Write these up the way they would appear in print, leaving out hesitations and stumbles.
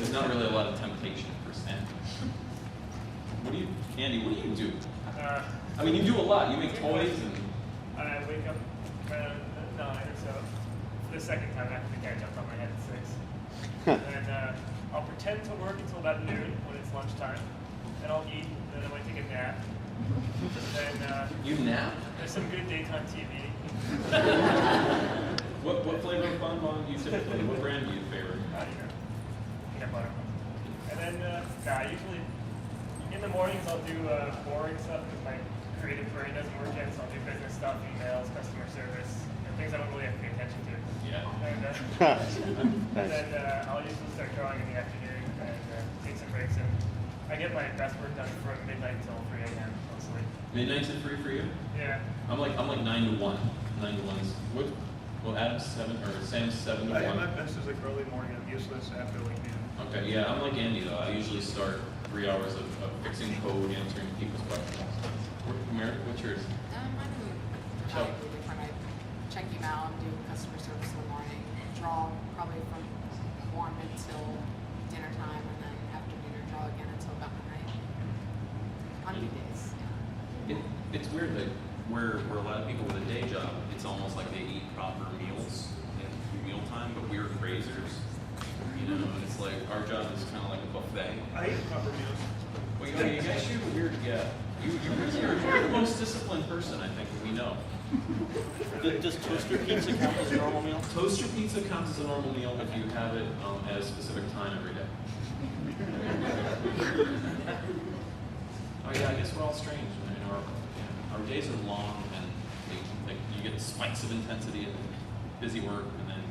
there's not really a lot of temptation for stand. Andy, what do you do? I mean, you do a lot. You make toys and... I wake up around 9 or so. For the second time, after the guy jumped on my head at 6. And then I'll pretend to work until about noon when it's lunchtime. Then I'll eat, and then I might take a nap. And then you nap? There's some good daytime TV. What flavor of bonbon do you typically? What brand do you favor? Peanut butter. And then, usually in the mornings I'll do boring stuff because my creative brain doesn't work yet, so I'll do business stuff, emails, customer service, things I don't really have to pay attention to. Yeah. And then I'll usually start drawing in the afternoon and take some breaks. And I get my best work done from midnight till 3 a.m. mostly. Midnight to 3 for you? Yeah. I'm like 9 to 1. 9 to 1's what? Well, Adam's 7 or Sam's 7 to 1. My best is like early morning. I'm useless after like noon. Okay, yeah, I'm like Andy though. I usually start 3 hours of fixing code, answering people's questions. Meredith, what's yours? Mine is radically different. I check email, do customer service in the morning, draw probably from 1 until dinner time, and then after dinner draw again until about midnight. On weekdays, yeah. It's weird that where a lot of people with a day job, it's almost like they eat proper meals at mealtime, but we're grazers. You know, and it's like our job is kind of like a buffet. I eat proper meals. Well, you guys shoot weird, yeah. You're the most disciplined person I think we know. Does toaster pizza count as a normal meal? Toaster pizza counts as a normal meal if you have it at a specific time every day. Oh yeah, I guess we're all strange. You know, our days are long and you get spikes of intensity and busy work and then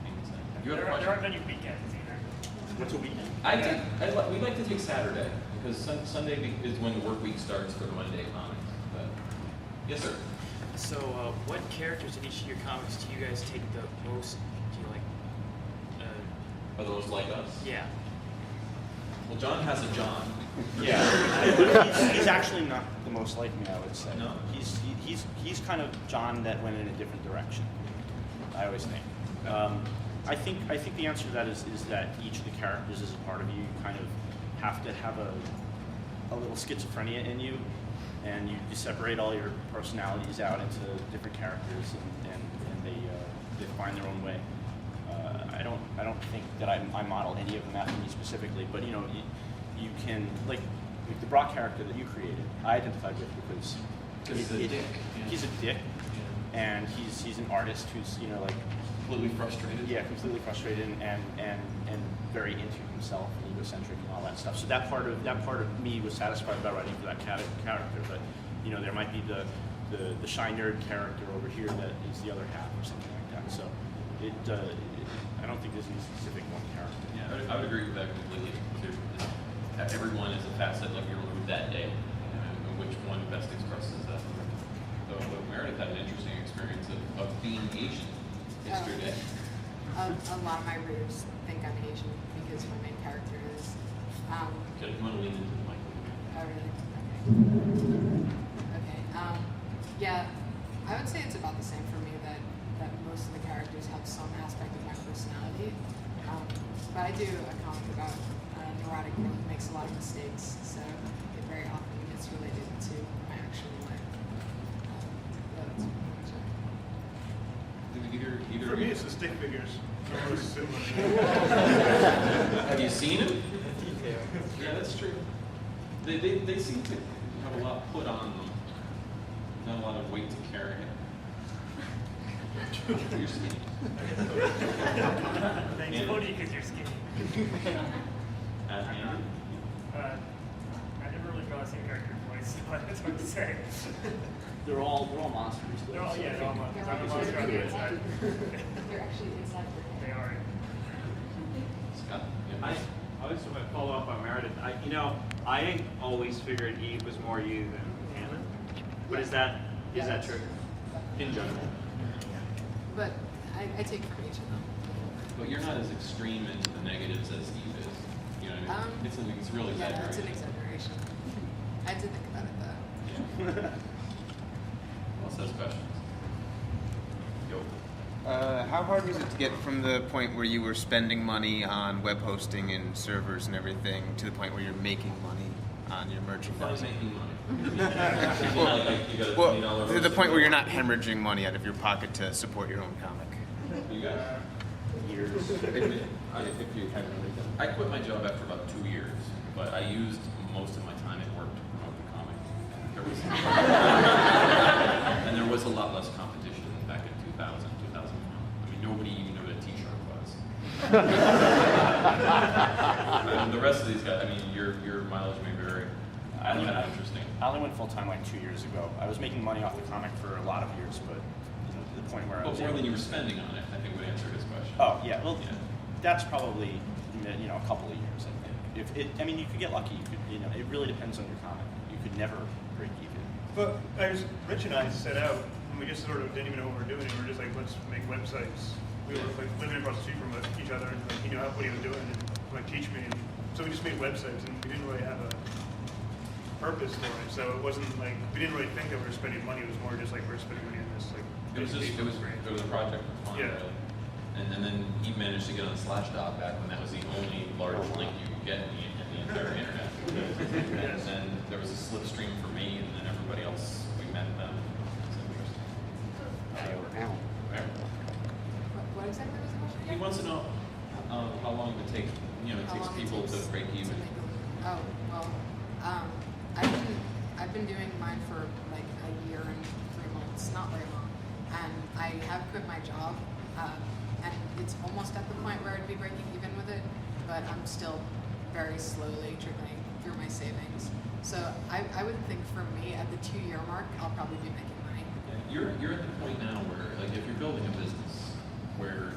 things. You have a question? There aren't many weekends either. What's a weekend? We like to take Saturday because Sunday is when the work week starts for the Monday comics. But yes, sir. So, what characters in each of your comics do you guys take the most? Do you like? Are those like us? Yeah. Well, John has a John. Yeah. he's actually not the most like me, I would say. No. He's kind of John that went in a different direction. I always think. I think the answer to that is that each of the characters is a part of you. You kind of have to have a little schizophrenia in you, and you separate all your personalities out into different characters, and they find their own way. I don't think that I modeled any of them after me specifically, but you can like the Brock character that you created, I identified with because he's a dick. Yeah. He's a dick, and he's an artist who's Completely frustrated. Yeah, completely frustrated and very into himself and egocentric and all that stuff. So that part of me was satisfied about writing for that character. But there might be the shy nerd character over here that is the other half or something like that. So I don't think there's any specific one character. Yeah, I would agree with that completely too. Everyone is a facet of your mood that day, and which one best expresses that. Though Meredith had an interesting experience of being Asian yesterday. A lot of my readers think I'm Asian because my main character is. Okay, you want to lean into the mic? Oh, really? Okay. Yeah, I would say it's about the same for me that most of the characters have some aspect of my personality. But I do a comic about a neurotic girl who makes a lot of mistakes, so it very often gets related to my actual life. Either For me, it's the stick figures. Have you seen him? Yeah, that's true. They seem to have a lot put on them. Not a lot of weight to carry. You're skinny. Thanks, Cody, because you're skinny. Andrew? I never really draw the same character twice, so that's hard to say. They're all monsters. They're all monsters. I'm a monster on the inside. They're actually inside your head. They are. Scott? I just want to follow up on Meredith. I always figured Eve was more you than Hannah. But is that true? In general. But I take from each of them. But you're not as extreme into the negatives as Eve is. You know what I mean? It's really Yeah, exaggerated. it's an exaggeration. I had to think about it though. Who else has questions? Yo. How hard was it to get from the point where you were spending money on web hosting and servers and everything to the point where you're making money on your merchandise? Making money. You got a Well, $20 to the point where you're not hemorrhaging money out of your pocket to support your own comic. You guys? Years. I quit my job after about 2 years, but I used most of my time at work to promote the comic. And there was a lot less competition back in 2000, 2001. I mean, nobody even knew what a t-shirt was. And the rest of these guys, I mean, your mileage may vary. I find that interesting. I only went full time like 2 years ago. I was making money off the comic for a lot of years, but to the point where I But was more able than you to- were spending on it, I think would answer his question. Oh yeah, well, Yeah. that's probably a couple of years. I think. If it, I mean, you could get lucky. You could, it really depends on your comic. You could never break even. But Rich and I set out, and we just sort of didn't even know what we were doing. We were just like, let's make websites. We were like living across the street from each other, and like, he knew what he was doing, and like teach me. And so we just made websites, and we didn't really have a purpose for it. So it wasn't like we didn't really think that we were spending money. It was more just like we're spending money on this. Like It was just, it was a project for fun, Yeah. really. And then he managed to get on Slashdot back when that was the only large link you could get in the entire internet. And then there was a slipstream for me, and then everybody else, we met them. It's interesting. What exactly was the question He again? wants to know how long it would take, it How takes long it people takes to break even. make a- Oh, well, I've been doing mine for like a year and 3 months, not very long, and I have quit my job, and it's almost at the point where I'd be breaking even with it, but I'm still very slowly trickling through my savings. So I would think for me at the 2-year mark, I'll probably be making money. Yeah, you're at the point now where, like, if you're building a business where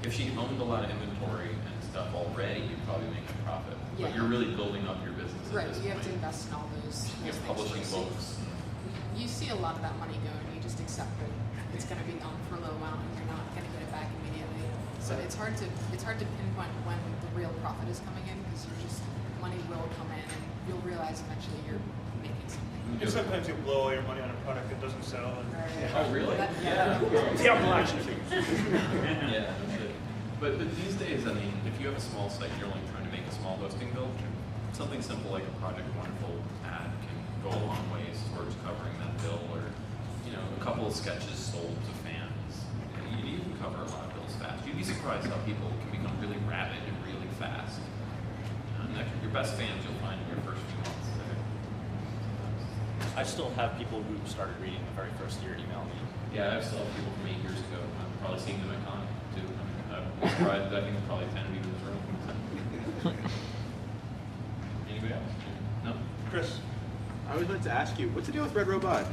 if she owned a lot of inventory and stuff already, you'd probably make a profit. But Yeah. you're really building up your business Right, at this you have to point. invest in all those You're things publishing first. books. You see a lot of that money go, and you just accept that it's going to be gone for a little while, and you're not going to get it back immediately. So it's hard to pinpoint when the real profit is coming in, because money will come in, and you'll realize eventually you're making something. And sometimes you'll blow all your money on a product that doesn't sell. And Oh, really? Yeah. The Apple action figures. Yeah, that's it. But these days, I mean, if you have a small site, you're only trying to make a small hosting bill. Something simple like a Project Wonderful ad can go a long ways towards covering that bill, or a couple of sketches sold to fans. You can cover a lot of bills fast. You'd be surprised how people can become really rabid and really fast. Your best fans you'll find in your first few months. I still have people who started reading the very first year email me. Yeah, I've still have people from 8 years ago. I've probably seen them at con too. I'm surprised. I think probably 10 of you in this room. Anybody else? No? Chris, I always like to ask you, what's the deal with Red Robot?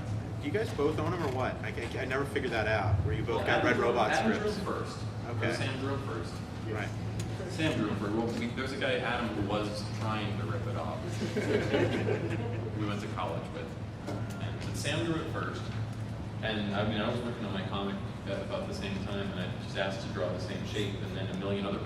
Do you guys both own them or what? I never figured that out, where you both got Red Robot Adam scripts. drew first. Okay. Or Sam drew it first. Right. Sam drew it first. Well, there's a guy, Adam, who was trying to rip it off. We went to college with. But Sam drew it first. And I mean, I was working on my comic at about the same time, and I just asked to draw the same shape, and then a million other